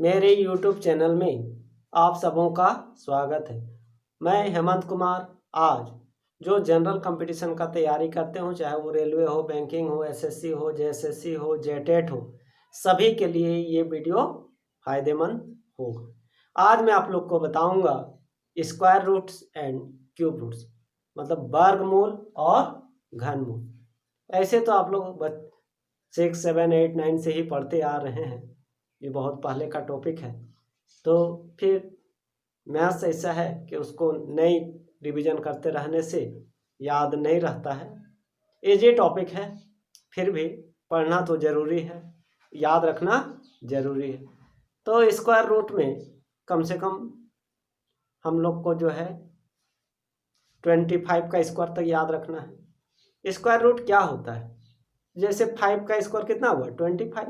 मेरे YouTube channel में आप सबों का स्वागत है। मैं हेमंत कुमार आज जो जनरल कंपटीशन का तैयारी करते हो, चाहे वो रेलवे हो, बैंकिंग हो, एसएससी हो, जेएसएससी हो, जेटेट हो, सभी के लिए ये वीडियो फायदेमंद होगा। आज मैं आप लोग को बताऊंगा square roots and cube roots, मतलब वर्गमूल और घनमूल। ऐसे तो आप लोग 6, 7, 8, 9 से ही पढ़ते आ रहे हैं, ये बहुत पहले का टॉपिक है। तो फिर मैथ्स ऐसा है कि उसको नई रिवीजन करते रहने से याद नहीं रहता है। इजी टॉपिक है, फिर भी पढ़ना तो ज़रूरी है, याद रखना ज़रूरी है। तो स्क्वायर रूट में कम से कम हम लोग को जो है 25 का स्क्वायर तक याद रखना है। स्क्वायर रूट क्या होता है? जैसे 5 का स्क्वायर कितना हुआ? 25।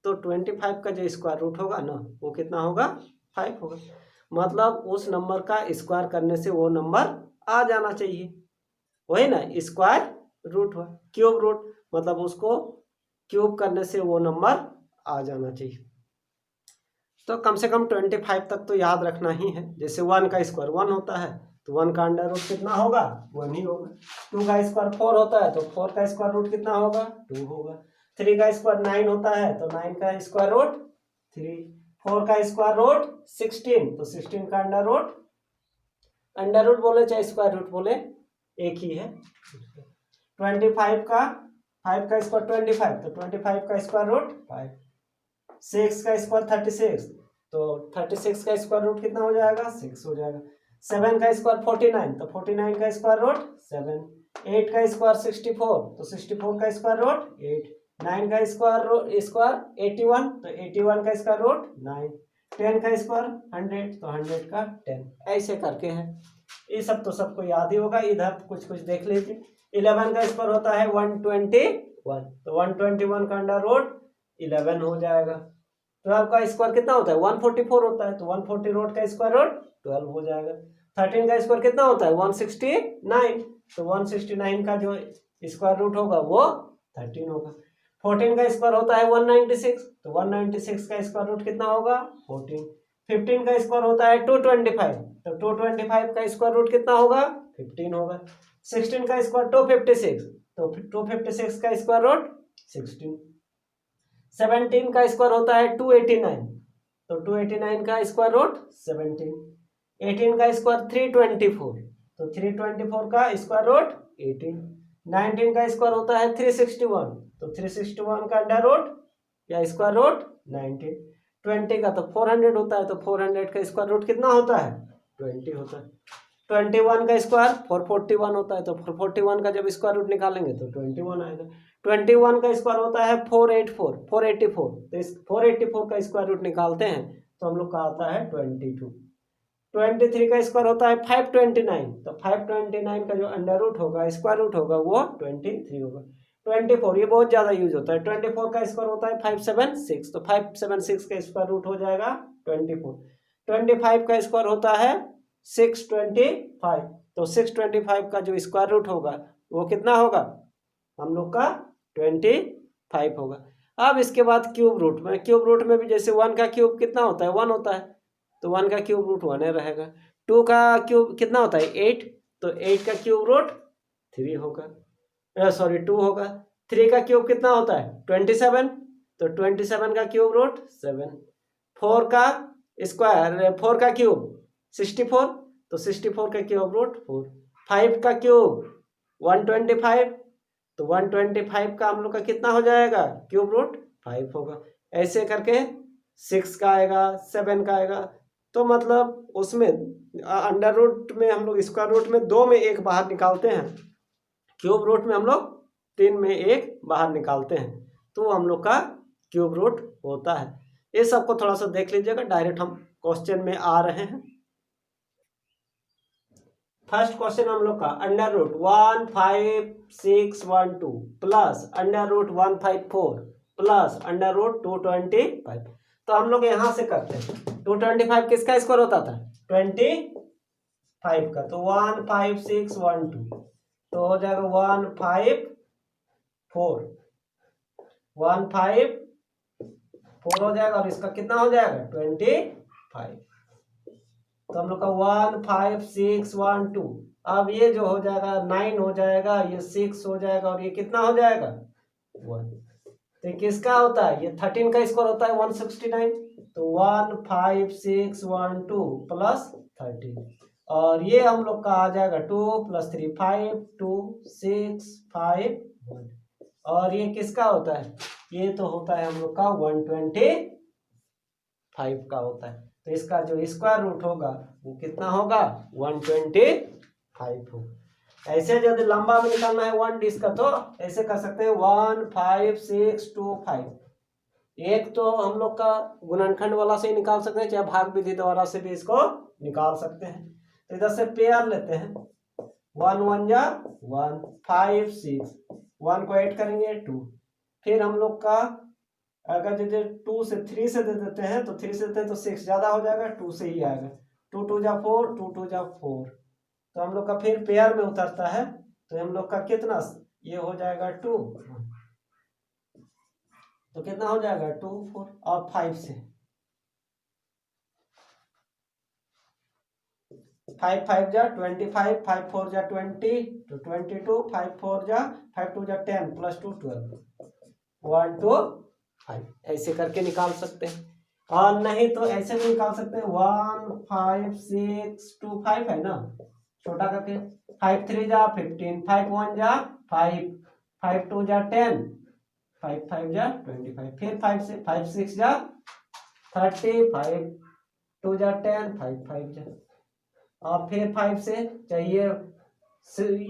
तो 25 का जो स्क्वायर रूट होगा ना, वो कितना होगा? 5 होगा। मतलब उस नंबर का स्क्वायर करने से वो नंबर आ जाना चाहिए, वही ना स्क्वायर रूट हुआ। क्यूब रूट मतलब उसको क्यूब करने से वो नंबर आ जाना चाहिए। तो कम से कम 25 तक तो याद रखना ही है। जैसे 1 का स्क्वायर 1 होता है, तो 1 का अंडर रूट कितना होगा? 1 ही होगा। 2 का स्क्वायर 4 होता है, तो 4 का स्क्वायर रूट कितना होगा? 2 होगा। 3 का स्क्वायर 9 होता है, तो 9 का स्क्वायर रूट 3। 4 का स्क्वायर रूट 16, तो 16 का अंडर रूट बोले चाहे स्क्वायर रूट बोले एक ही है। 25 का 5 का स्क्वायर 25, तो 25 का स्क्वायर रूट 5। 6 का स्क्वायर 36, तो 36 का स्क्वायर रूट कितना हो जाएगा? 6 हो जाएगा। 7 का स्क्वायर 49, तो 49 का स्क्वायर रूट 7। 8 का स्क्वायर 64, तो 64 का स्क्वायर रूट 8। 9 का स्क्वायर 81, तो 81 का स्क्वायर रूट 9। 10 का स्क्वायर 100, तो 100 का 10। ऐसे करके है। ये सब तो सबको याद ही होगा। इधर कुछ कुछ देख लीजिए। 11 का स्क्वायर होता है 121, तो 121 का अंडर रूट 11 हो जाएगा। 12 का स्क्वायर कितना होता है? 144 होता है, तो 140 रूट का स्क्वायर रूट 12 हो जाएगा। 13 का स्क्वायर कितना होता है? 169, तो 169 का जो स्क्वायर रूट होगा वो 13 होगा। 14 का स्क्वायर होता है 196, तो 196 का स्क्वायर रूट कितना होगा? 14। 15 का स्क्वायर होता है 225, तो 225 का स्क्वायर रूट कितना होगा? 15 होगा। 16 का स्क्वायर 256, तो 256 का स्क्वायर रूट 16। 17 का स्क्वायर होता है 289, तो 289 का स्क्वायर रूट 17। 18 का स्क्वायर 324, तो 324 का स्क्वायर रूट 18। 19 का स्क्वायर होता है 361, तो 361 का अंडर रूट या स्क्वायर रूट 19। 20 का तो 400 होता है, तो 400 का स्क्वायर रूट कितना होता है? 20 होता है। 21 का स्क्वायर 441 होता है, तो 441 का जब स्क्वायर रूट निकालेंगे तो 21 आएगा। 21 का स्क्वायर होता है 484, तो इस 484 का स्क्वायर रूट निकालते हैं तो हम लोग का आता है 22। 23 का स्क्वायर होता है 529, तो 529 का जो अंडर रूट होगा, स्क्वायर रूट होगा, वो 23 होगा। 24 ये बहुत ज्यादा यूज होता है। 24 का स्क्वायर होता है 576, तो 576 का स्क्वायर रूट हो जाएगा 24। 25 का स्क्वायर होता है 625, तो 625 का जो स्क्वायर रूट होगा वो कितना होगा? हम लोग का 25 होगा। अब इसके बाद क्यूब रूट में भी जैसे 1 का क्यूब कितना होता है? 1 होता है, तो 1 का क्यूब रूट 1 रहेगा। 2 का क्यूब कितना होता है? 8, तो 8 का क्यूब रूट 3 होगा, 2 होगा। 3 का क्यूब कितना होता है? 27, तो 27 का क्यूब रूट 7। 4 का स्क्वायर 4 का क्यूब 64, तो 64 का क्यूब रूट 4। 5 का क्यूब 125, तो 125 का हम लोग का कितना हो जाएगा? क्यूब रूट 5 होगा। ऐसे करके 6 का आएगा, 7 का आएगा। तो मतलब उसमें अंडर रूट में हम लोग स्क्वायर रूट में 2 में 1 बाहर निकालते हैं, क्यूब रूट में हम लोग 3 में 1 बाहर निकालते हैं, तो हम लोग का क्यूब रूट होता है। ये सबको थोड़ा सा देख लीजिएगा, डायरेक्ट हम क्वेश्चन में आ रहे हैं। फर्स्ट क्वेश्चन हम लोग का under root 15612 plus under root 154 plus under root 225। तो हम लोग यहां से करते हैं। 225 किसका स्क्वायर होता था? 25 का, तो 15612, तो हो जाएगा 154 4 हो जाएगा और इसका कितना हो जाएगा 25। तो हम लोग का 1 5 6 1 2। अब ये जो हो जाएगा 9 हो जाएगा, ये 6 हो जाएगा और ये कितना हो जाएगा 1। तो ये किसका होता है, ये 13 का स्क्वायर होता है 169। तो 1 5 6 1 2 प्लस 13 और ये हम लोग का आ जाएगा 2 + 3 5 2 6 5 1 और ये किसका होता है, ये तो होता है हम लोग का 125 का होता है। तो इसका जो स्क्वायर रूट होगा वो कितना होगा 125 होगा। ऐसे यदि लंबा में निकालना है 1 डिस्क का तो ऐसे कर सकते हैं 1 5 6 2 5। एक तो हम लोग का गुणनखंड वाला से ही निकाल सकते हैं, चाहे भाग विधि द्वारा से भी इसको निकाल सकते हैं। तो इधर से पेयर लेते हैं 1 1 जा 1 5 6 1 को ऐड करेंगे 2। फिर हम लोग का अगर जैसे 2 से 3 से दे देते हैं तो 3 से देते हैं तो 6 ज्यादा हो जाएगा, 2 से ही आएगा। 2 2 जा 4 2 2 जा 4। तो हम लोग का फिर पेयर में उतरता है तो हम लोग का कितना ये हो जाएगा 2। तो कितना हो जाएगा 2 4 और 5 से 5 5 जा 25 5 4 जा 20 तो 22 5 4 जा 5 2 जा 10 + 2 12 1 2 5। ऐसे करके निकाल सकते हैं और नहीं तो ऐसे भी निकाल सकते हैं 1 5 6 2 5 है ना, छोटा करके 5 3 जा 15 5 1 जा 5 5 2 जा 10 5 5 जा 25। फिर 5 से 5 6 जा 30 5 2 जा 10 5 5 जा और फिर 5 से चाहिए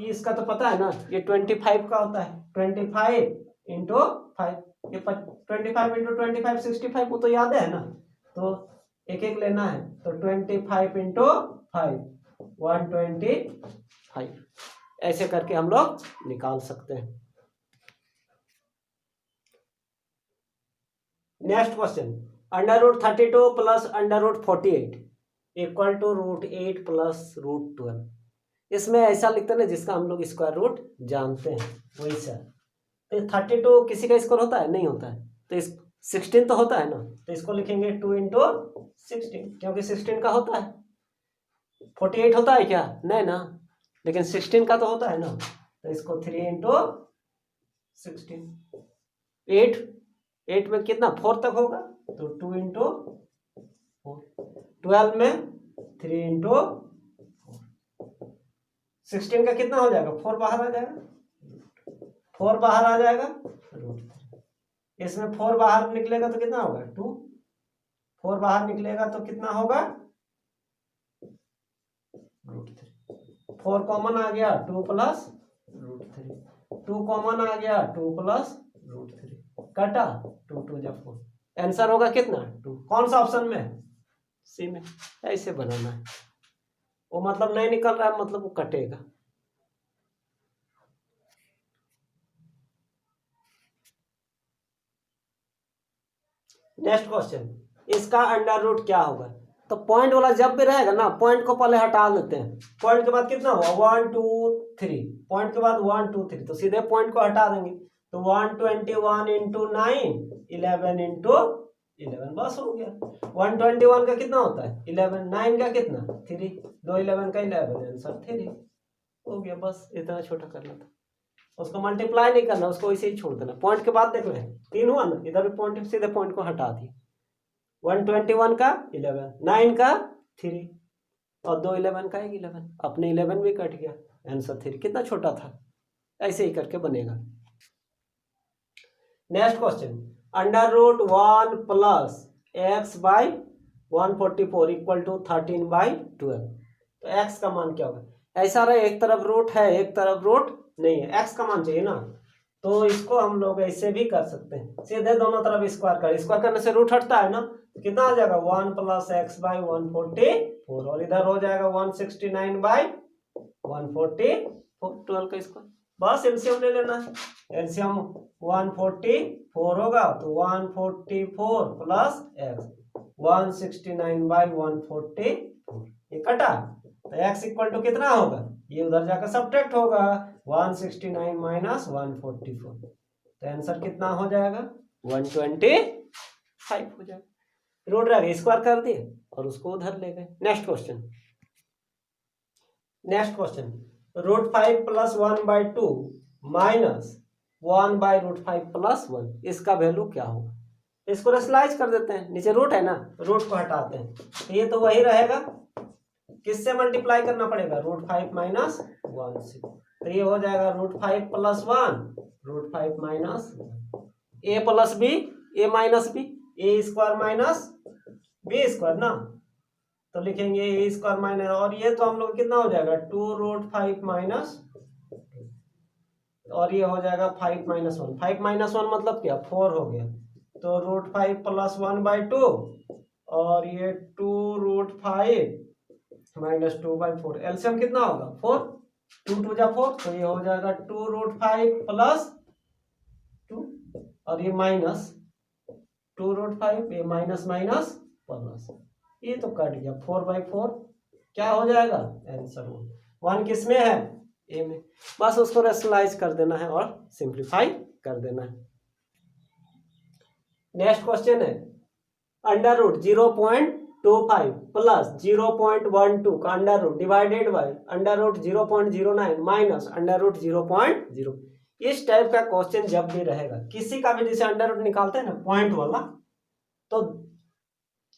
इसका तो पता है ना, ये 25 का होता है 25 इंटू 5। ये 25 इंटू 25 65 वो तो याद है ना, तो एक एक लेना है। तो 25 इंटू 5 125। ऐसे करके हम लोग निकाल सकते हैं। Next question, √32 plus √48 equal to √8 plus √12। इसमें ऐसा लिखते हैं ना जिसका हम लोग स्क्वायर रूट जानते हैं वही सर। तो 32 किसी का स्क्वायर होता है, नहीं होता है। तो इस 16 तो होता है ना, तो इसको लिखेंगे 2 इंटू 16 क्योंकि 16 का होता है। 48 होता है क्या, नहीं ना, लेकिन 16 का तो होता है ना, तो इसको 3 इंटू 16। 8 में कितना 4 तक होगा तो 2 इंटू 4। 12 में 3 इंटू 16 का कितना हो जाएगा 4 बाहर आ जाएगा, 4 बाहर आ जाएगा √3। इसमें 4 बाहर निकलेगा तो कितना होगा 2। 4 बाहर निकलेगा तो कितना होगा √3। 4 कॉमन आ गया 2 प्लस √3। 2 कॉमन आ गया 2 प्लस √3 कटा 2 2 जा 4। आंसर होगा कितना 2। कौन सा ऑप्शन में, सी में। ऐसे बनाना है, वो मतलब नहीं निकल रहा है मतलब वो कटेगा। नेक्स्ट क्वेश्चन, इसका अंडर रूट क्या होगा। तो पॉइंट वाला जब भी रहेगा ना, पॉइंट को पहले हटा देते हैं। पॉइंट के बाद कितना हुआ 1 2 3, पॉइंट के बाद 1 2 3, तो सीधे पॉइंट को हटा देंगे। तो 121 इंटू 9 11 इंटू 11 बस हो गया। 121 का कितना होता है 11, 9 का कितना 3, 2 11 का 11, आंसर 3 हो गया। बस इतना छोटा करना था, उसको मल्टीप्लाई नहीं करना, उसको ऐसे ही छोड़ देना। पॉइंट के बाद देख रहे हैं 3 हुआ ना, इधर भी पॉइंट, सीधे पॉइंट को हटा दिए। 121 का 11, 9 का 3 और 2 11 का 11, अपने 11 भी कट गया, आंसर 3। कितना छोटा था, ऐसे ही करके बनेगा। Next question, √1 plus x by 144 equal to 13/12। तो x का मान क्या होगा, ऐसा रहे एक तरफ रूट है एक तरफ रूट नहीं है, x का मान चाहिए ना, तो इसको हम लोग ऐसे भी कर सकते हैं, सीधे दोनों तरफ स्क्वायर करने से रूट हटता है ना, तो कितना आ जाएगा 1 प्लस x बाई 144 और इधर हो जाएगा 169/144 12 का स्क्वायर। बस एलसीएम ले लेना है, एलसीएम 144 होगा तो 144 प्लस x 169/144 ये कटा, तो x इक्वल टू कितना होगा, ये उधर जाकर सब्ट्रैक्ट होगा 169 माइनस 144, तो आंसर कितना हो जाएगा 124। 5 हो जाएगा। रूट रह गया, स्क्वायर कर दिए और उसको उधर ले गए। Next question root 5 plus 1/2 minus 1/√5 plus 1, इसका वैल्यू क्या होगा? इसको रेशनलाइज कर देते हैं, नीचे रूट है ना, रूट को हटाते हैं तो ये तो वही रहेगा, किससे मल्टीप्लाई करना पड़ेगा? √5 माइनस 1 से, तो ये हो जाएगा √5 प्लस 1 √5 माइनस ए प्लस बी ए माइनस बी ए स्क्वायर माइनस बी स्क्वायर ना, तो लिखेंगे ए स्क्वायर माइनस, और ये तो हम लोग कितना हो जाएगा 2√5 माइनस, और ये हो जाएगा 5 माइनस 1, 5 माइनस 1 मतलब क्या 4 हो गया, तो √5 प्लस 1/2 और ये 2√5 माइनस 2/4, एलसीएम कितना होगा 4, 2 2 जा 4, तो ये हो जाएगा 2√5 प्लस 2 और ये माइनस 2√5, ये माइनस माइनस प्लस, ये तो कट गया 4/4, क्या हो जाएगा आंसर 1 किस में है? ए में। बस उसको रेशनलाइज कर देना है और सिंप्लीफाई कर देना है। नेक्स्ट क्वेश्चन है √0.25 प्लस 0.12 का under root divided by √0.09 minus √0.0। इस टाइप का क्वेश्चन जब भी रहेगा, किसी का भी जैसे अंडर रूट निकालते हैं ना पॉइंट वाला, तो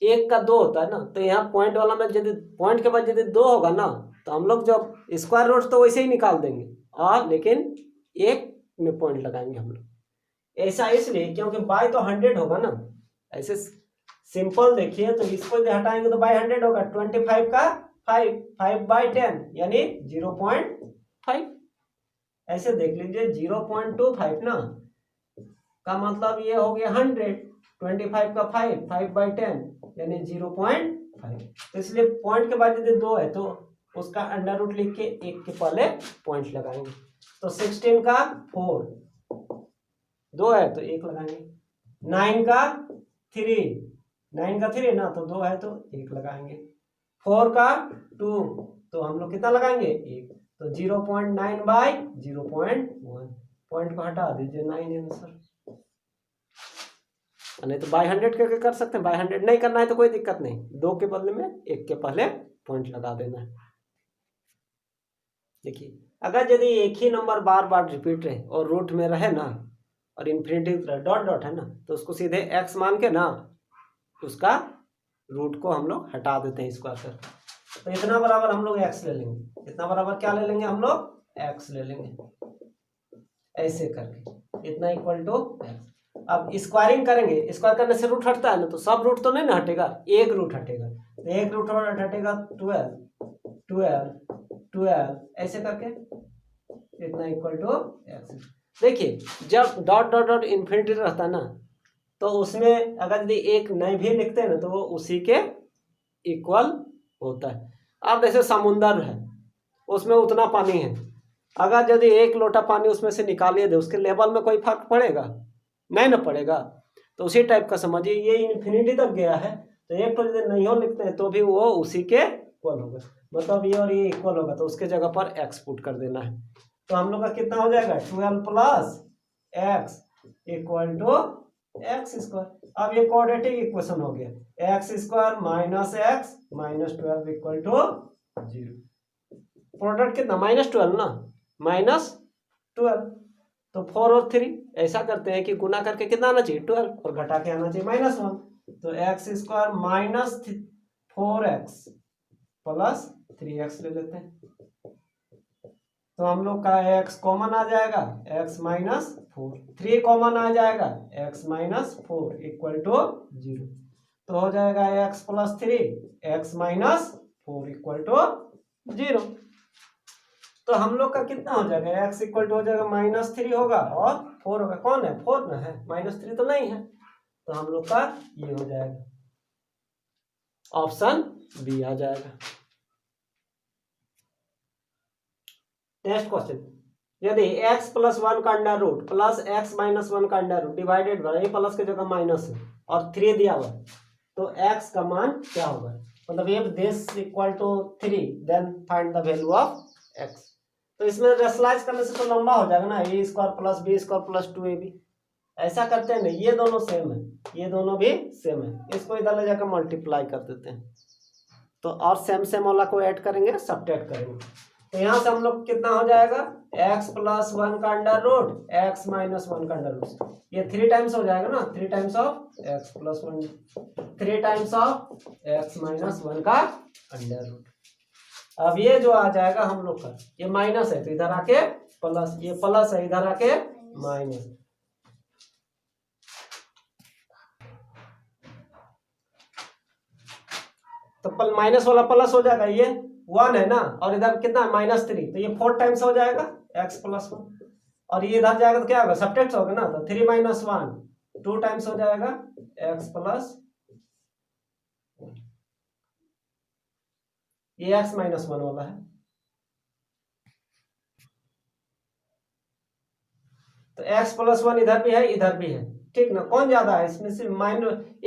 1 का 2 होता है ना, तो यहाँ पॉइंट वाला में यदि पॉइंट के बाद यदि 2 होगा ना, तो हम लोग जब स्क्वायर रूट तो वैसे ही निकाल देंगे, और लेकिन 1 में पॉइंट लगाएंगे हम लोग। ऐसा इसलिए क्योंकि बाय तो 100 होगा ना, ऐसे सिंपल देखिए तो इसको यदि हटाएंगे तो बाय 100 होगा, 25 का 5/10 यानी 0.5, ऐसे देख लीजिए 0.25 ना का मतलब ये हो गया 100, 25 का 5/10 यानी 0.5, तो इसलिए पॉइंट के बाद यदि 2 है तो उसका अंडर रूट लिख के 1 के पहले पॉइंट लगाएंगे, तो 16 का 4, 2 है तो 1 लगाएंगे, 9 का 3 ना, तो 2 है तो 1 लगाएंगे, 4 का 2 तो हम लोग कितना लगाएंगे 1, तो 0.9/0.1, पॉइंट को हटा दीजिए 9 आंसर। नहीं तो बाय 100 करके कर सकते हैं, बाय 100 नहीं करना है तो कोई दिक्कत नहीं, 2 के बदले में 1 के पहले पॉइंट लगा देना है। देखिए अगर यदि एक ही नंबर बार बार रिपीट रहे और रूट में रहे ना और इन्फिनिटी डॉट डॉट है ना, तो उसको सीधे x मान के ना उसका रूट को हम लोग हटा देते हैं स्क्वायर कर, तो इतना बराबर हम लोग x ले लेंगे, इतना बराबर क्या ले लेंगे हम लोग x ले लेंगे, ऐसे करके इतना इक्वल टू x। अब स्क्वायरिंग करेंगे, स्क्वायर करने से रूट हटता है ना, तो सब रूट तो नहीं ना हटेगा, एक रूट हटेगा, तो एक रूट हटेगा 12 ऐसे करके इतना इक्वल टू x। देखिए जब डॉट डॉट डॉट इन्फिनिटी रहता है ना, तो उसमें अगर यदि एक नहीं भी लिखते हैं ना तो वो उसी के इक्वल होता है। अब जैसे समुंदर है, उसमें उतना पानी है, अगर यदि 1 लोटा पानी उसमें से निकालिए दे, उसके लेवल में कोई फर्क पड़ेगा? नहीं ना पड़ेगा। तो उसी टाइप का समझिए, ये इन्फिनिटी तक गया है तो एक तो यदि नहीं हो लिखते हैं तो भी वो उसी के इक्वल होगा, मतलब ये और ये इक्वल होगा, तो उसके जगह पर x पुट कर देना है। तो हम लोग का कितना हो जाएगा 12 plus x equal to x square. अब ये क्वाड्रेटिक इक्वेशन हो गया, x square minus x minus 12 equal to 0। Product कितना -12 ना, -12, तो 4 और 3 ऐसा करते हैं कि गुना करके कितना आना चाहिए 12 और घटा के आना चाहिए -1, तो x square minus 4x plus 3x ले लेते हैं, तो हम लोग का x कॉमन आ जाएगा, x माइनस 4, 3 कॉमन आ जाएगा, x माइनस 4 इक्वल टू 0, तो हो जाएगा x plus 3 x minus 4 equal to 0। तो हम लोग का कितना हो जाएगा, x इक्वल टू हो जाएगा -3 होगा और 4 होगा, कौन है 4 ना है, -3 तो नहीं है, तो हम लोग का ये हो जाएगा ऑप्शन बी आ जाएगा। नेक्स्ट क्वेश्चन, यदि x प्लस 1 का under root plus x minus 1 का under root divided by plus के जगह माइनस है और 3 दिया हुआ, तो x का मान क्या होगा, मतलब if this equal to 3 then find the value of x। तो इसमें रेशनलाइज करने से तो लंबा हो जाएगा ना, a square plus b square plus 2ab, ऐसा करते हैं ना, ये दोनों सेम है, ये दोनों भी सेम है, इसको इधर ले जाकर मल्टीप्लाई कर देते हैं, तो और सेम सेम वाला को ऐड करेंगे, सब्ट्रैक्ट करेंगे, तो यहाँ से हम लोग कितना हो जाएगा, x प्लस 1 का अंडर रूट x माइनस 1 का अंडर रूट, ये 3 टाइम्स हो जाएगा ना, 3 times of x plus 1, 3 times of x minus 1 का अंडर रूट। अब ये जो आ जाएगा हम लोग का, ये माइनस है तो इधर आके प्लस, ये प्लस है इधर आके माइनस, तो माइनस वाला प्लस हो जाएगा, ये 1 है ना, और इधर कितना -3, तो ये 4 टाइम्स हो जाएगा x प्लस 1, और ये इधर जाएगा तो क्या होगा, सब्ट्रैक्ट होगा ना, तो 3 माइनस 1 2 टाइम्स हो जाएगा x प्लस, ये x माइनस 1 वाला है, तो x प्लस 1 इधर भी है इधर भी है, ठीक ना, कौन ज्यादा है इसमें से,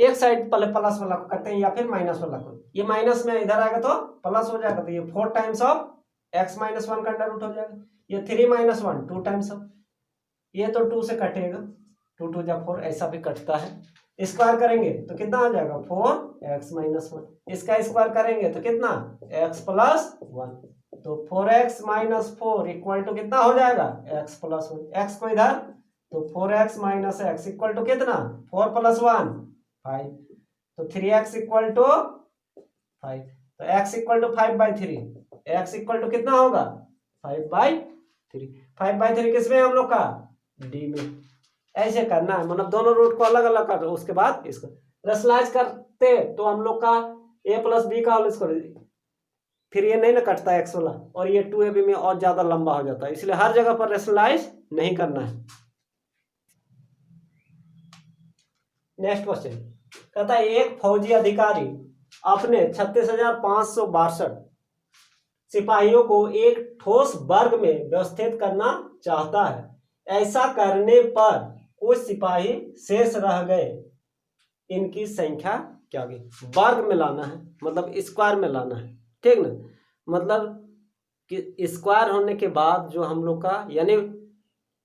एक साइड पहले प्लस वाला को करते हैं या फिर माइनस वाला को, ये माइनस में इधर आएगा तो प्लस हो जाएगा, तो ये 4 टाइम्स ऑफ x माइनस 1 का अंडर रूट हो जाएगा, ये 3 माइनस 1 2 टाइम्स ऑफ, ये तो 2 से कटेगा, 2 2 जा 4, ऐसा भी कटता है, स्क्वायर करेंगे तो कितना आ जाएगा 4x माइनस 1, इसका स्क्वायर करेंगे तो कितना x प्लस 1, तो 4x माइनस 4 इक्वल टू कितना हो जाएगा x प्लस 1, x को इधर, तो 4x minus x equal to कितना 4 प्लस 1 5, तो 3x इक्वल टू 5, तो x equal to 5/3, x equal to कितना होगा 5/3, 5/3 किसमें हम लोग का d में, ऐसे करना है, मतलब दोनों रूट को अलग अलग कर, उसके बाद इसको रैशनलाइज करते तो हम लोग का a प्लस बी का होल स्क्वायर, फिर ये नहीं ना कटता x वाला, और ये 2ab में और ज्यादा लंबा हो जाता है, इसलिए हर जगह पर रैशनलाइज नहीं करना है। नेक्स्ट क्वेश्चन कहता है, एक फौजी अधिकारी अपने 36,562 सिपाहियों को एक ठोस वर्ग में व्यवस्थित करना चाहता है, ऐसा करने पर कुछ सिपाही शेष रह गए, इनकी संख्या क्या होगी, वर्ग में लाना है, मतलब स्क्वायर में लाना है, ठीक ना, मतलब कि स्क्वायर होने के बाद जो हम लोग का, यानी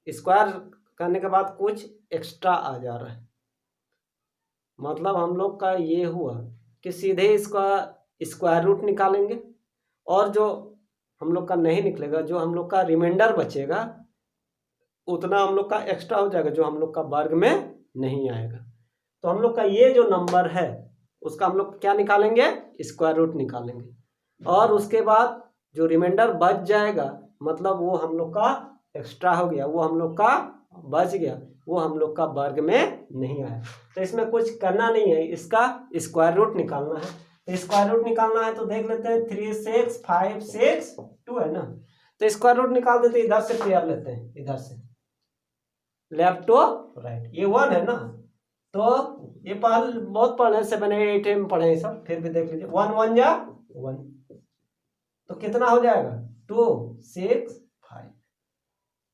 स्क्वायर करने के बाद कुछ एक्स्ट्रा आ जा रहा है, मतलब हम लोग का ये हुआ कि सीधे इसका स्क्वायर रूट निकालेंगे, और जो हम लोग का नहीं निकलेगा, जो हम लोग का रिमाइंडर बचेगा उतना हम लोग का एक्स्ट्रा हो जाएगा, जो हम लोग का वर्ग में नहीं आएगा, तो हम लोग का ये जो नंबर है उसका हम लोग क्या निकालेंगे, स्क्वायर रूट निकालेंगे, और उसके बाद जो रिमाइंडर बच जाएगा, मतलब वो हम लोग का एक्स्ट्रा हो गया, वो हम लोग का बच गया, वो हम लोग का वर्ग में नहीं आया, तो इसमें कुछ करना नहीं है, इसका स्क्वायर रूट निकालना है, तो स्क्वायर रूट निकालना है तो देख लेते हैं, 3 6 5 6 2 है ना, तो स्क्वायर रूट निकाल देते हैं, इधर से पेयर लेते हैं, इधर से लेफ्ट टू राइट, ये 1 है ना, तो ये पहले बहुत पढ़े 7 8 में पढ़े सब, फिर भी देख लीजिए, 1 1 जा 1, तो कितना हो जाएगा 2 6 5,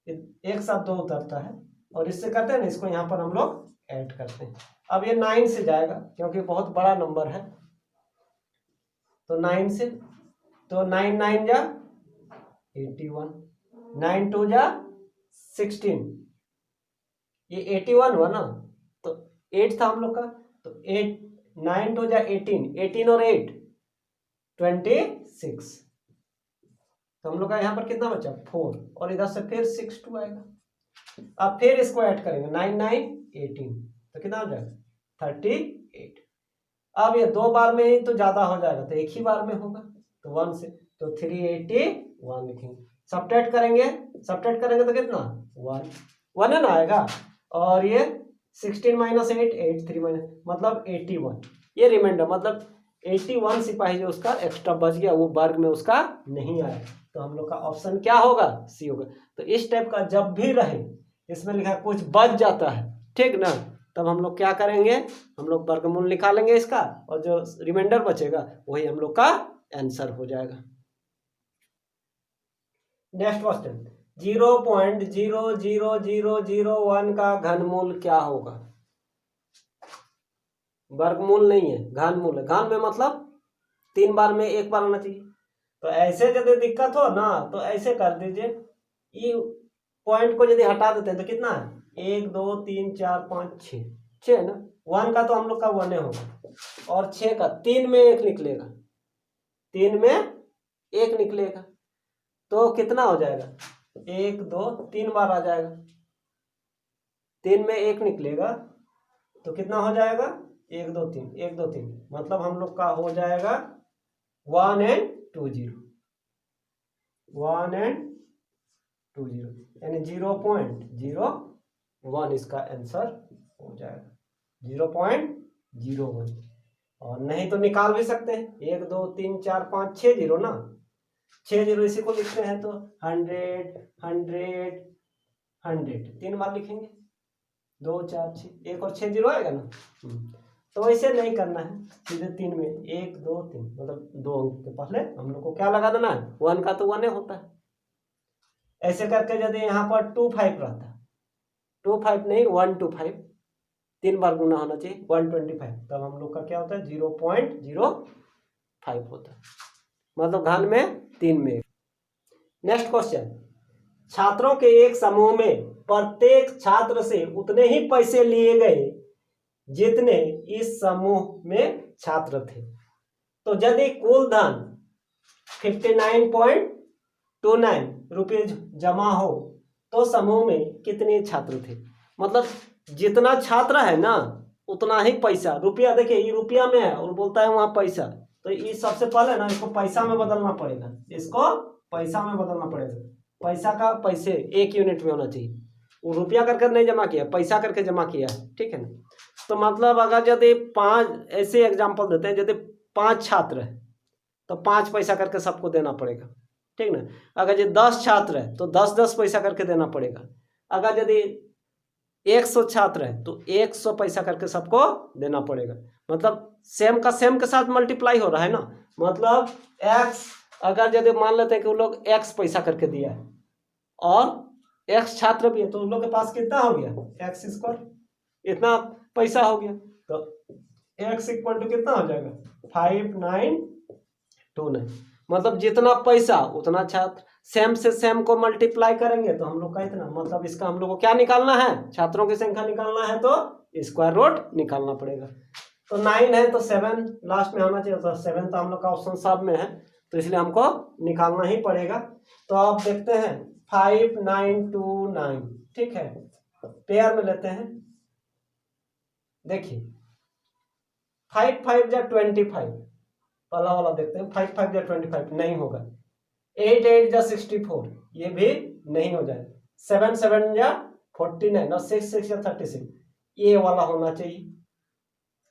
एक साथ 2 उतरता है, और इससे करते हैं ना, इसको यहाँ पर हम लोग ऐड करते हैं, अब ये 9 से जाएगा क्योंकि बहुत बड़ा नंबर है, तो 9 से, तो 9 9 जा 81, 9 2 जा 16, ये 81 हुआ ना, तो 8 था हम लोग का, तो 8 9 2 जा 18, 18 और 8 26, तो हम लोग का यहाँ पर कितना बचा 4, और इधर से फिर 6 2 आएगा, अब फिर इसको ऐड करेंगे 9 9 18, तो कितना हो जाएगा 38, अब ये 2 बार में ही तो ज्यादा हो जाएगा, तो एक ही बार में होगा, तो 1 से, तो 381 लिखेंगे, सब्ट्रैक्ट करेंगे तो कितना 1 है ना आएगा, और ये 16 माइनस 8 8 3 माइनस, मतलब 81, ये रिमाइंडर, मतलब 81 सिपाही जो उसका एक्स्ट्रा बच गया, वो वर्ग में उसका नहीं आया, तो हम लोग का ऑप्शन क्या होगा सी होगा। तो इस टाइप का जब भी रहे, इसमें लिखा कुछ बच जाता है, ठीक ना, तब हम लोग क्या करेंगे, हम लोग वर्गमूल निकालेंगे इसका, और जो रिमाइंडर बचेगा वही हम लोग का आंसर हो जाएगा। नेक्स्ट क्वेश्चन, 0.00001 का घनमूल क्या होगा, वर्गमूल नहीं है, घनमूल है, घन में मतलब 3 बार में 1 बार आना चाहिए, तो ऐसे यदि दिक्कत हो ना तो ऐसे कर दीजिए, ये पॉइंट को यदि हटा देते हैं तो कितना है 1 2 3 4 5 6, 6 ना, 1 का तो हम लोग का 1 होगा, और 6 का 3 में 1 निकलेगा, 3 में 1 निकलेगा, तो कितना हो जाएगा, 1 2 3 बार आ जाएगा, 3 में 1 निकलेगा तो कितना हो जाएगा, 1 2 3, 1 2 3, मतलब हम लोग का हो जाएगा 1 and 2 0, 1 and 2 0, यानी 0.01 इसका आंसर हो जाएगा, 0.01। और नहीं तो निकाल भी सकते हैं, 1 2 3 4 5 6 जीरो ना, 6 जीरो इसी को लिखते हैं तो 100 100 100 3 बार लिखेंगे, 2 4 6, 1 और 6 जीरो आएगा ना। तो ऐसे नहीं करना है, सीधे 3 में 1 2 3, मतलब 2 अंक के पहले हम लोग को क्या लगा देना है, 1 का तो 1 होता है। ऐसे करके यदि यहाँ पर 2 5 रहता, 2 5 नहीं 1 2 5, 3 बार गुना होना चाहिए, 125, तब हम लोग का क्या होता है, 0.05 होता है, मतलब घन में 3 में। नेक्स्ट क्वेश्चन, छात्रों के एक समूह में प्रत्येक छात्र से उतने ही पैसे लिए गए जितने इस समूह में छात्र थे, तो यदि कुल धन 59.29 रुपये जमा हो तो समूह में कितने छात्र थे, मतलब जितना छात्र है ना उतना ही पैसा, रुपया देखिए ये रुपया में है और बोलता है वहां पैसा, तो ये सबसे पहले ना इसको पैसा में बदलना पड़ेगा, इसको पैसा में बदलना पड़ेगा, पैसा का पैसे 1 यूनिट में होना चाहिए, वो रुपया करके नहीं जमा किया, पैसा करके जमा किया है, ठीक है ना। तो मतलब अगर यदि 5, ऐसे एग्जाम्पल देते हैं, यदि 5 छात्र है तो 5 पैसा करके सबको देना पड़ेगा, ठीक ना। अगर ये 10 छात्र है तो 10 पैसा करके देना पड़ेगा, अगर यदि 100 छात्र है तो 100 पैसा करके सबको देना पड़ेगा, मतलब सेम का सेम के साथ मल्टीप्लाई हो रहा है ना, मतलब x, अगर यदि मान लेते हैं कि वो लोग x पैसा करके दिया है और x छात्र भी है, तो उन लोग के पास कितना हो गया, x स्क्वायर, इतना पैसा हो गया, तो x इक्वल टू कितना हो जाएगा, 5929, मतलब जितना पैसा उतना छात्र, सेम से सेम को मल्टीप्लाई करेंगे तो हम लोग का इतना, मतलब इसका हम लोग को क्या निकालना है, छात्रों की संख्या निकालना है तो स्क्वायर रूट निकालना पड़ेगा। तो 9 है तो 7 लास्ट में होना चाहिए, तो 7 तो हम लोग का ऑप्शन सब में है, तो इसलिए हमको निकालना ही पड़ेगा। तो आप देखते हैं 5929, ठीक है, पेयर में लेते हैं, देखिए 5 5 जा 25, पहला वाला देखते हैं, 5 5 जा 25 नहीं होगा, 8 8 जा 64 ये भी नहीं हो जाए, 7 7 जा 49 और 6 6 जा 36 ये वाला होना चाहिए,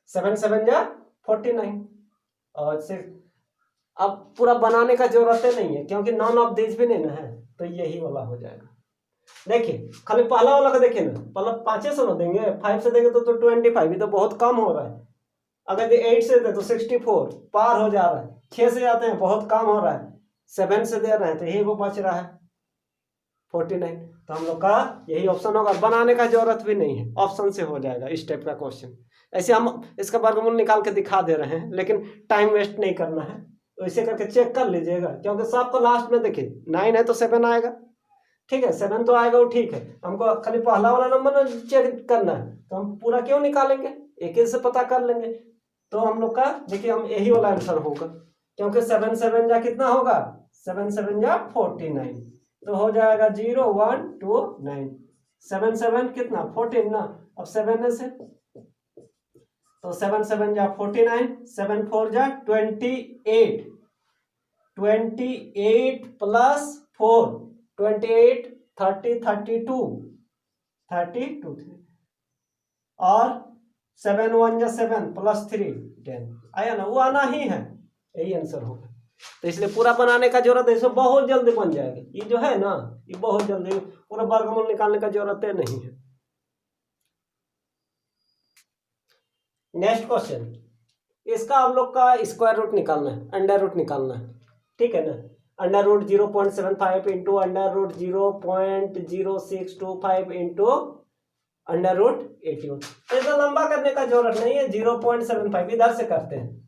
7 7 जा 49 और 6, अब पूरा बनाने का जरूरत नहीं है क्योंकि नॉन ऑफ दिस भी नहीं ना है, तो यही वाला हो जाएगा। देखिए खाली पहला वाला का देखिए ना, पहला 5 से ना देंगे, 5 से देंगे तो 25, ये तो बहुत कम हो रहा है, अगर 8 से दे तो 64 पार हो जा रहा है, 6 से जाते हैं बहुत कम हो रहा है, 7 से दे रहे हैं तो यही वो बच रहा है 49, तो हम लोग का यही ऑप्शन होगा, बनाने का जरूरत भी नहीं है, ऑप्शन से हो जाएगा इस टाइप का क्वेश्चन। ऐसे हम इसका वर्गमूल निकाल के दिखा दे रहे हैं, लेकिन टाइम वेस्ट नहीं करना है, तो इसे करके चेक कर लीजिएगा, क्योंकि सबको लास्ट में देखिए 9 है तो 7 आएगा, ठीक है 7 तो आएगा वो ठीक है, हमको खाली पहला वाला नंबर चेक करना है, तो हम पूरा क्यों निकालेंगे, एक से पता कर लेंगे, तो हम लोग का देखिए हम यही वाला आंसर होगा, क्योंकि 7 7 जा कितना होगा, 7 7 जा 49, तो हो जाएगा 0 1 2 9, 7 7 कितना 14 ना, अब 7 से तो 7 7 जा 49, 7 4 जा 28, 28 प्लस 4 28 30 32 और 7 1 जा 7 प्लस 3 10 आया ना, वो आना ही है, यही आंसर होगा। तो इसलिए पूरा बनाने का जरूरत है, इसमें बहुत जल्दी बन जाएगा, ये जो है ना ये बहुत जल्दी, पूरा वर्गमूल निकालने का जरूरत नहीं है। नेक्स्ट क्वेश्चन, इसका हम लोग का स्क्वायर रूट निकालना है, अंडर रूट निकालना है, ठीक है ना, under root 0.75 into under root 0.0625 into under root 81, ऐसा लंबा करने का जरूरत नहीं है, 0.75 इधर से करते हैं,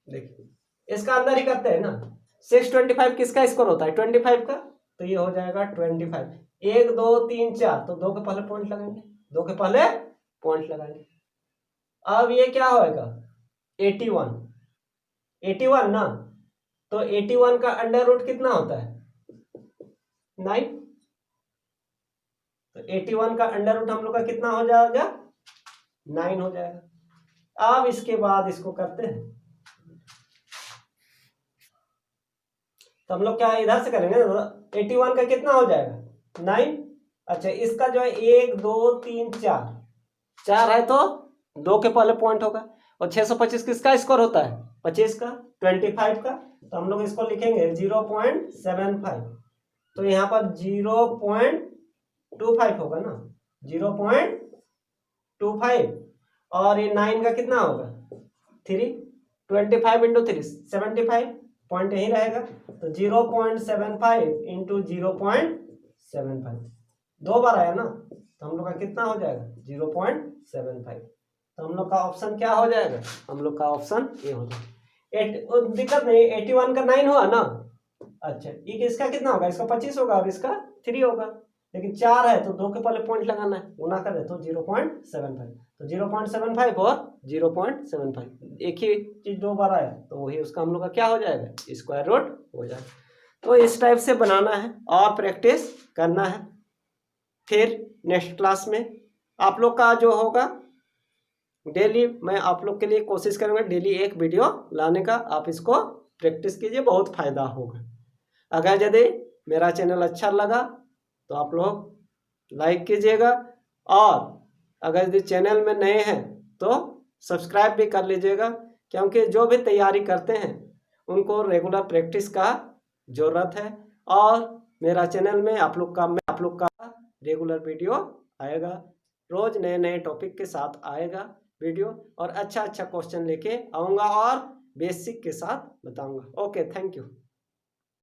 देखिए इसका अंदर ही करते हैं ना, 625 किसका स्क्वायर होता है 25 का, तो ये हो जाएगा 25, 1 2 3 4, तो 2 के पहले पॉइंट लगाएंगे, 2 के पहले पॉइंट लगाएंगे। अब ये क्या होएगा 81, 81 ना, तो 81 का अंडर रूट कितना होता है 9, तो 81 का अंडर रूट हम लोग का कितना हो जाएगा 9 हो जाएगा। अब इसके बाद इसको करते हैं, तो हम लोग क्या इधर से करेंगे, 81 का कितना हो जाएगा 9। अच्छा इसका जो है 1 2 3 4, 4 है तो 2 के पहले पॉइंट होगा, और 625 किसका स्कोर होता है 25 का, 25 का, तो हम लोग इसको लिखेंगे 0.75, तो यहाँ पर 0.25 होगा ना, 0.25, और ये 9 का कितना होगा 3, 25 इंटू 3 75, पॉइंट यही रहेगा, तो 0.75 इंटू 0.75, 2 बार आया ना, तो हम लोग का कितना हो जाएगा 0.75, तो हम लोग का ऑप्शन क्या हो जाएगा, हम लोग का ऑप्शन ए हो जाएगा। दिक्कत नहीं, 81 का 9 हुआ ना, अच्छा ये इसका कितना होगा, इसका 25 होगा, अब इसका 3 होगा, लेकिन 4 है तो 2 के पहले पॉइंट लगाना है, गुना कर दे तो 0.75, तो 0.75 और 0.75 एक ही चीज 2 बार आया, तो वही उसका हम लोग का क्या हो जाएगा स्क्वायर रूट हो जाएगा। तो इस टाइप से बनाना है और प्रैक्टिस करना है। फिर नेक्स्ट क्लास में आप लोग का जो होगा डेली, मैं आप लोग के लिए कोशिश करूँगा डेली एक वीडियो लाने का, आप इसको प्रैक्टिस कीजिए, बहुत फायदा होगा। अगर यदि मेरा चैनल अच्छा लगा तो आप लोग लाइक कीजिएगा, और अगर यदि चैनल में नए हैं तो सब्सक्राइब भी कर लीजिएगा, क्योंकि जो भी तैयारी करते हैं उनको रेगुलर प्रैक्टिस का ज़रूरत है, और मेरा चैनल में आप लोग का रेगुलर वीडियो आएगा, रोज़ नए नए टॉपिक के साथ आएगा वीडियो, और अच्छा क्वेश्चन लेके आऊँगा और बेसिक के साथ बताऊँगा। Okay, thank you.